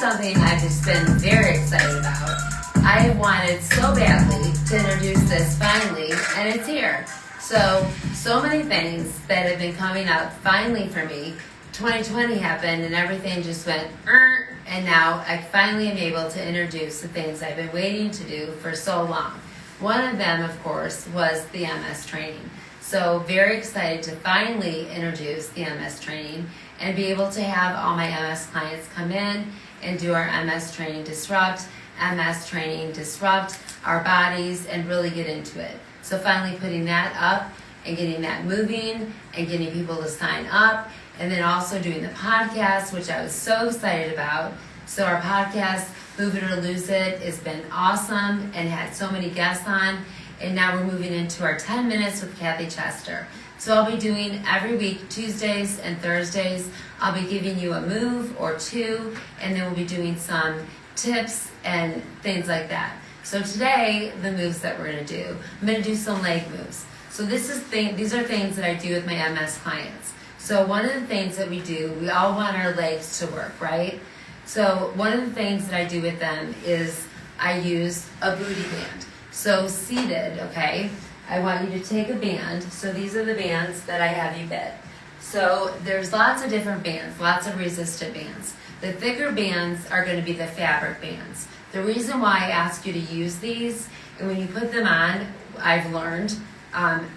something I've just been very excited about. I have wanted so badly to introduce this finally, and it's here. So many things that have been coming up finally for me. 2020 happened and everything just went, and now I finally am able to introduce the things I've been waiting to do for so long. One of them, of course, was the MS training. So very excited to finally introduce the MS training and be able to have all my MS clients come in and do our MS training disrupt our bodies and really get into it. So finally putting that up and getting that moving and getting people to sign up, and then also doing the podcast, which I was so excited about. So our podcast, Move It or Lose It, has been awesome and had so many guests on. And now we're moving into our 10 minutes with Kathy Chester. So I'll be doing every week, Tuesdays and Thursdays. I'll be giving you a move or two, and then we'll be doing some tips and things like that. So today, the moves that we're going to do, I'm going to do some leg moves. So these are things that I do with my MS clients. So one of the things that we do, we all want our legs to work, right? So one of the things that I do with them is I use a Bootie Band. So seated, okay, I want you to take a band. So these are the bands that I have you bit. So there's lots of different bands, lots of resistant bands. The thicker bands are going to be the fabric bands. The reason why I ask you to use these, and when you put them on, I've learned,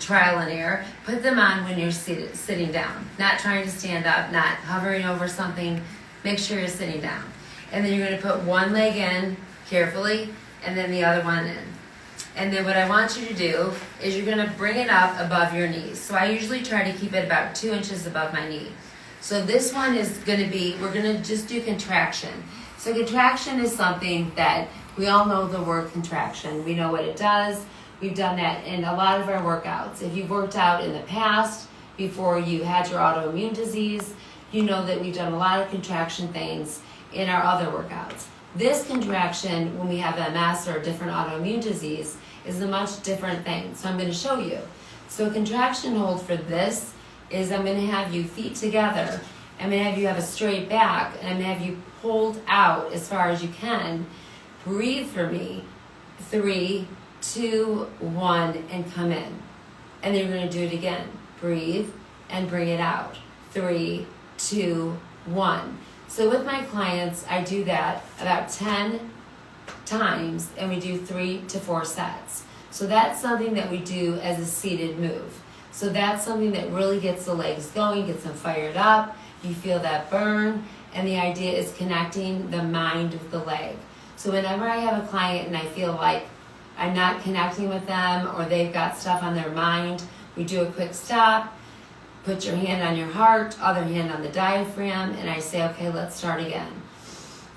trial and error, put them on when you're sitting down, not trying to stand up, not hovering over something. Make sure you're sitting down. And then you're going to put one leg in carefully and then the other one in. And then what I want you to do is you're going to bring it up above your knees. So I usually try to keep it about 2 inches above my knee. So this one is going to be, we're going to just do contraction. So contraction is something that we all know the word contraction. We know what it does. We've done that in a lot of our workouts. If you've worked out in the past, before you had your autoimmune disease, you know that we've done a lot of contraction things in our other workouts. This contraction, when we have MS or a different autoimmune disease, is a much different thing. So I'm going to show you. So a contraction hold for this is I'm going to have you feet together. I'm going to have you have a straight back, and I'm going to have you hold out as far as you can. Breathe for me. 3, 2, 1, and come in. And then you're going to do it again. Breathe and bring it out. 3, 2, 1. So with my clients, I do that about 10 times, and we do 3 to 4 sets. So that's something that we do as a seated move. So that's something that really gets the legs going, gets them fired up. You feel that burn, and the idea is connecting the mind with the leg. So whenever I have a client and I feel like I'm not connecting with them or they've got stuff on their mind, we do a quick stop. Put your hand on your heart, other hand on the diaphragm, and I say, okay, let's start again.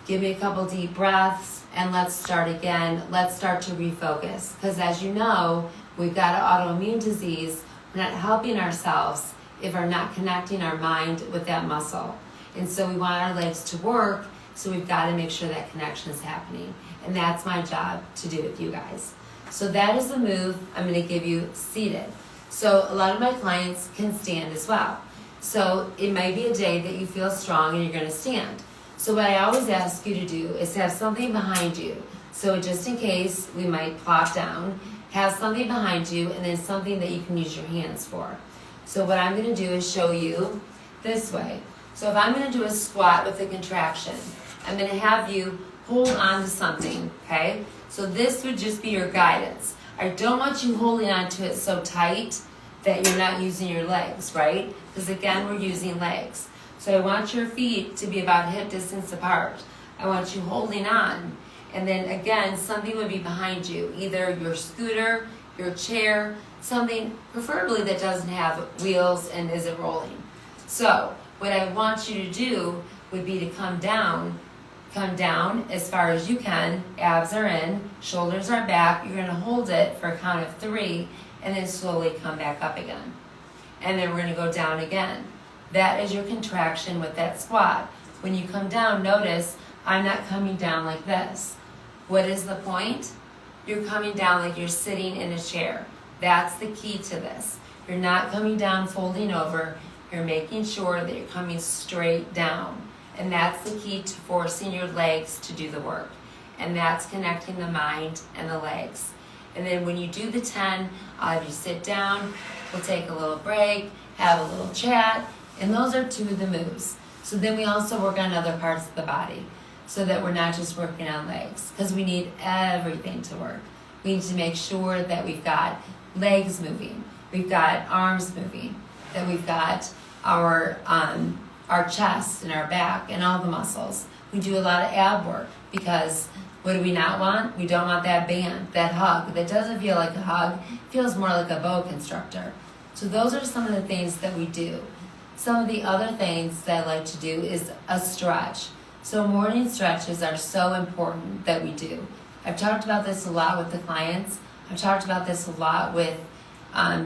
Give me a couple deep breaths, and let's start again. Let's start to refocus. Because as you know, we've got an autoimmune disease. We're not helping ourselves if we're not connecting our mind with that muscle. And so we want our legs to work, so we've got to make sure that connection is happening. And that's my job to do with you guys. So that is the move I'm going to give you seated. So a lot of my clients can stand as well. So it might be a day that you feel strong and you're going to stand. So what I always ask you to do is have something behind you. So just in case we might plop down, have something behind you and then something that you can use your hands for. So what I'm going to do is show you this way. So if I'm going to do a squat with a contraction, I'm going to have you hold on to something, okay? So this would just be your guidance. I don't want you holding on to it so tight that you're not using your legs, right? Because again, we're using legs. So I want your feet to be about hip distance apart. I want you holding on. And then again, something would be behind you, either your scooter, your chair, something preferably that doesn't have wheels and isn't rolling. So what I want you to do would be to come down as far as you can. Abs are in, shoulders are back. You're going to hold it for a count of 3 and then slowly come back up again. And then we're going to go down again. That is your contraction with that squat. When you come down, notice I'm not coming down like this. What is the point? You're coming down like you're sitting in a chair. That's the key to this. You're not coming down folding over. You're making sure that you're coming straight down. And that's the key to forcing your legs to do the work. And that's connecting the mind and the legs. And then when you do the 10, I'll have you sit down, we'll take a little break, have a little chat, and those are 2 of the moves. So then we also work on other parts of the body so that we're not just working on legs, because we need everything to work. We need to make sure that we've got legs moving, we've got arms moving, that we've got our chest and our back and all the muscles. We do a lot of ab work because what do we not want? We don't want that band, that hug. That doesn't feel like a hug. It feels more like a bow constructor. So those are some of the things that we do. Some of the other things that I like to do is a stretch. So morning stretches are so important that we do. I've talked about this a lot with the clients. I've talked about this a lot with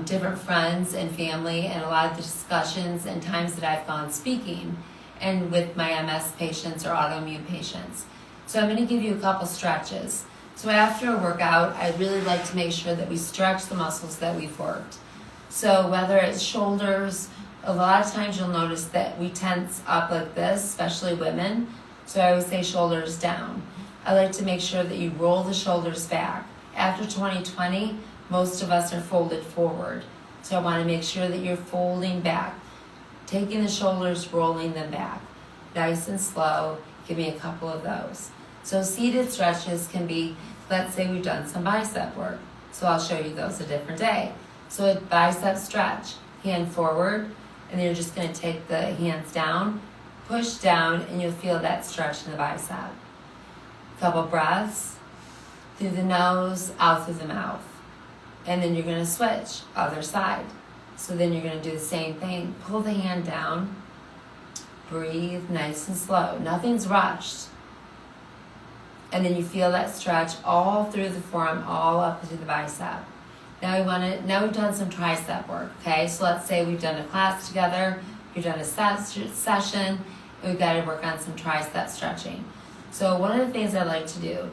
different friends and family, and a lot of the discussions and times that I've gone speaking and with my MS patients or autoimmune patients. So I'm going to give you a couple stretches. So after a workout, I really like to make sure that we stretch the muscles that we've worked. So whether it's shoulders, a lot of times you'll notice that we tense up like this, especially women. So I always say shoulders down. I like to make sure that you roll the shoulders back. After 2020, most of us are folded forward. So I want to make sure that you're folding back, taking the shoulders, rolling them back. Nice and slow. Give me a couple of those. So seated stretches can be, let's say we've done some bicep work. So I'll show you those a different day. So a bicep stretch, hand forward, and then you're just going to take the hands down, push down, and you'll feel that stretch in the bicep. Couple breaths, through the nose, out through the mouth. And then you're going to switch, other side. So then you're going to do the same thing. Pull the hand down, breathe nice and slow. Nothing's rushed. And then you feel that stretch all through the forearm, all up into the bicep. Now we've done some tricep work, okay? So let's say we've done a class together, we've done a session, and we've got to work on some tricep stretching. So one of the things I like to do,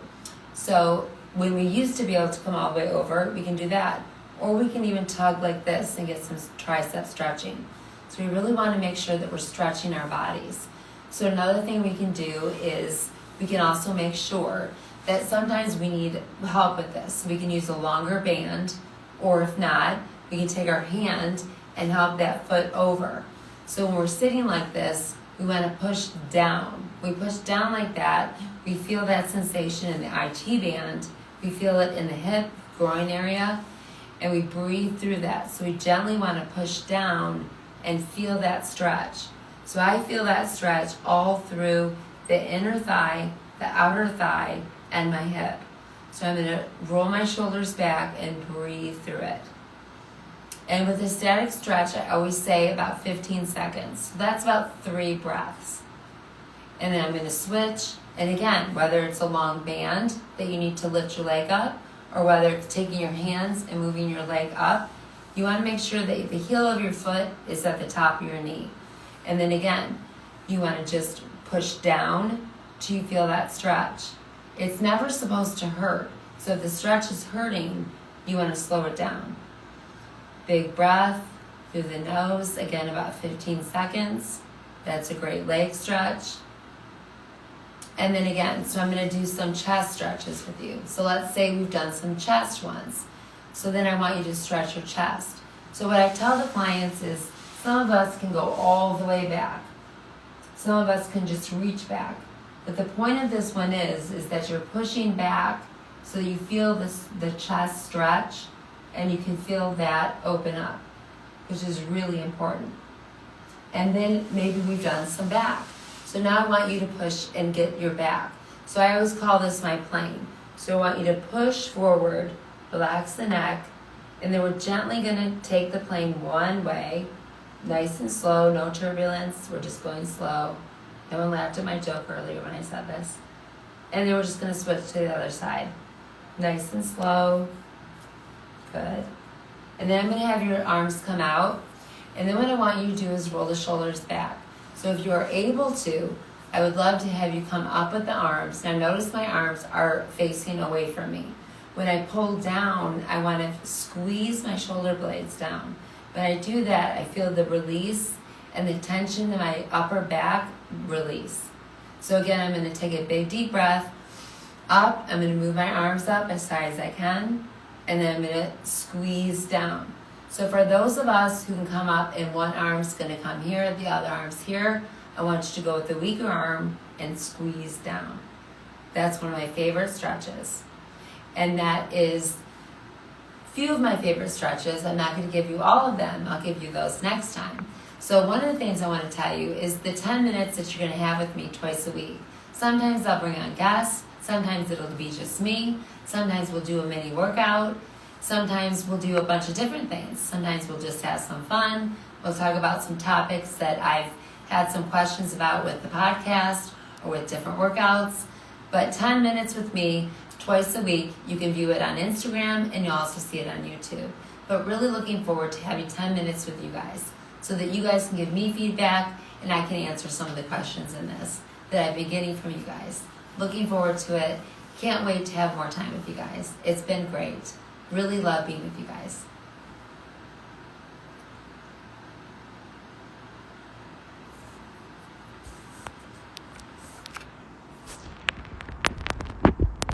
so when we used to be able to come all the way over, we can do that. Or we can even tug like this and get some tricep stretching. So we really want to make sure that we're stretching our bodies. So another thing we can do is we can also make sure that sometimes we need help with this. We can use a longer band, or if not, we can take our hand and help that foot over. So when we're sitting like this, we want to push down. We push down like that. We feel that sensation in the IT band. We feel it in the hip, groin area, and we breathe through that. So we gently want to push down and feel that stretch. So I feel that stretch all through the inner thigh, the outer thigh, and my hip. So I'm going to roll my shoulders back and breathe through it. And with a static stretch, I always say about 15 seconds. So that's about 3 breaths. And then I'm going to switch. And again, whether it's a long band that you need to lift your leg up, or whether it's taking your hands and moving your leg up, you want to make sure that the heel of your foot is at the top of your knee. And then again, you want to just push down till you feel that stretch. It's never supposed to hurt. So if the stretch is hurting, you want to slow it down. Big breath through the nose, again about 15 seconds. That's a great leg stretch. And then again, so I'm going to do some chest stretches with you. So let's say we've done some chest ones. So then I want you to stretch your chest. So what I tell the clients is some of us can go all the way back. Some of us can just reach back. But the point of this one is that you're pushing back so you feel the chest stretch and you can feel that open up, which is really important. And then maybe we've done some back. So now I want you to push and get your back. So I always call this my plane. So I want you to push forward, relax the neck, and then we're gently going to take the plane one way, nice and slow, no turbulence. We're just going slow. No one laughed at my joke earlier when I said this. And then we're just going to switch to the other side. Nice and slow. Good. And then I'm going to have your arms come out. And then what I want you to do is roll the shoulders back. So if you are able to, I would love to have you come up with the arms. Now notice my arms are facing away from me. When I pull down, I want to squeeze my shoulder blades down. When I do that, I feel the release and the tension in my upper back release. So again, I'm going to take a big deep breath up. I'm going to move my arms up as high as I can, and then I'm going to squeeze down. So for those of us who can come up and one arm's going to come here, the other arm's here, I want you to go with the weaker arm and squeeze down. That's one of my favorite stretches. And that is a few of my favorite stretches. I'm not going to give you all of them. I'll give you those next time. So one of the things I want to tell you is the 10 minutes that you're going to have with me twice a week. Sometimes I'll bring on guests. Sometimes it'll be just me. Sometimes we'll do a mini workout. Sometimes we'll do a bunch of different things. Sometimes we'll just have some fun. We'll talk about some topics that I've had some questions about with the podcast or with different workouts. But 10 minutes with me twice a week. You can view it on Instagram and you'll also see it on YouTube. But really looking forward to having 10 minutes with you guys so that you guys can give me feedback and I can answer some of the questions in this that I've been getting from you guys. Looking forward to it. Can't wait to have more time with you guys. It's been great. Really love being with you guys.